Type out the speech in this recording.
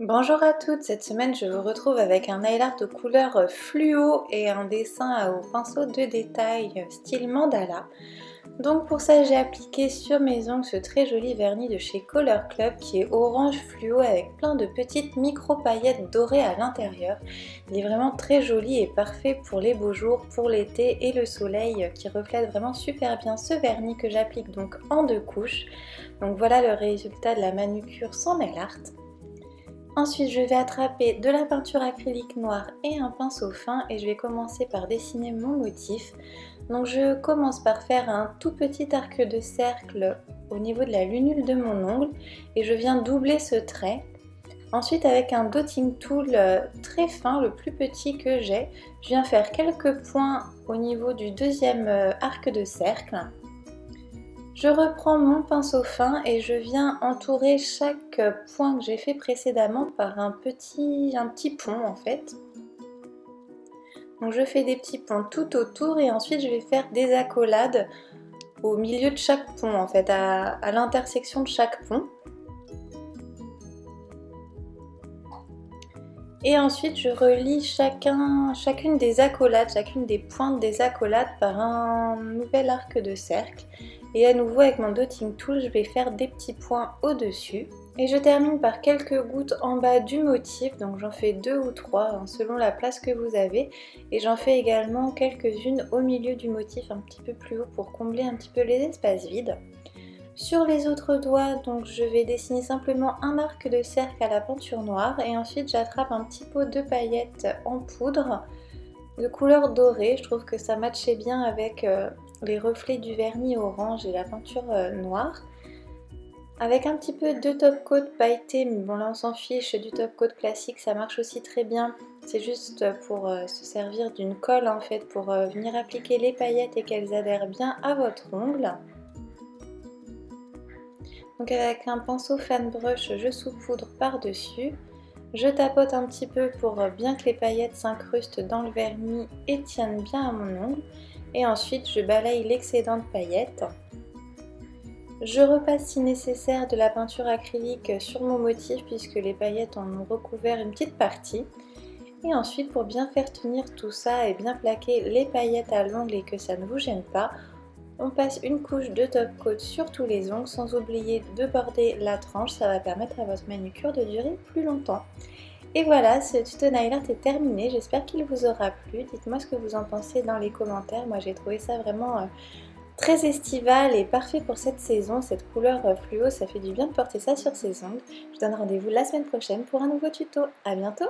Bonjour à toutes, cette semaine je vous retrouve avec un nail art de couleur fluo et un dessin au pinceau de détail style mandala. Donc pour ça j'ai appliqué sur mes ongles ce très joli vernis de chez Color Club qui est orange fluo avec plein de petites micro paillettes dorées à l'intérieur. Il est vraiment très joli et parfait pour les beaux jours, pour l'été et le soleil qui reflète vraiment super bien ce vernis que j'applique donc en 2 couches. Donc voilà le résultat de la manucure sans nail art. Ensuite, je vais attraper de la peinture acrylique noire et un pinceau fin et je vais commencer par dessiner mon motif. Donc je commence par faire un tout petit arc de cercle au niveau de la lunule de mon ongle et je viens doubler ce trait. Ensuite, avec un dotting tool très fin, le plus petit que j'ai, je viens faire quelques points au niveau du deuxième arc de cercle. Je reprends mon pinceau fin et je viens entourer chaque point que j'ai fait précédemment par un petit pont en fait. Donc je fais des petits ponts tout autour et ensuite je vais faire des accolades au milieu de chaque pont en fait, à l'intersection de chaque pont. Et ensuite je relie chacune des accolades, chacune des pointes des accolades par un nouvel arc de cercle. Et à nouveau avec mon dotting tool, je vais faire des petits points au-dessus. Et je termine par quelques gouttes en bas du motif, donc j'en fais 2 ou 3 selon la place que vous avez. Et j'en fais également quelques-unes au milieu du motif, un petit peu plus haut pour combler un petit peu les espaces vides. Sur les autres doigts, donc je vais dessiner simplement un arc de cercle à la peinture noire et ensuite j'attrape un petit pot de paillettes en poudre de couleur dorée. Je trouve que ça matchait bien avec les reflets du vernis orange et la peinture noire. Avec un petit peu de top coat pailleté, mais bon là on s'en fiche, du top coat classique ça marche aussi très bien. C'est juste pour se servir d'une colle en fait, pour venir appliquer les paillettes et qu'elles adhèrent bien à votre ongle. Donc avec un pinceau fan brush, je saupoudre par-dessus. Je tapote un petit peu pour bien que les paillettes s'incrustent dans le vernis et tiennent bien à mon ongle. Et ensuite, je balaye l'excédent de paillettes. Je repasse si nécessaire de la peinture acrylique sur mon motif puisque les paillettes en ont recouvert une petite partie. Et ensuite, pour bien faire tenir tout ça et bien plaquer les paillettes à l'ongle et que ça ne vous gêne pas, on passe une couche de top coat sur tous les ongles sans oublier de border la tranche, ça va permettre à votre manucure de durer plus longtemps. Et voilà, ce tuto nail art est terminé, j'espère qu'il vous aura plu. Dites-moi ce que vous en pensez dans les commentaires, moi j'ai trouvé ça vraiment très estival et parfait pour cette saison. Cette couleur fluo, ça fait du bien de porter ça sur ses ongles. Je vous donne rendez-vous la semaine prochaine pour un nouveau tuto. À bientôt!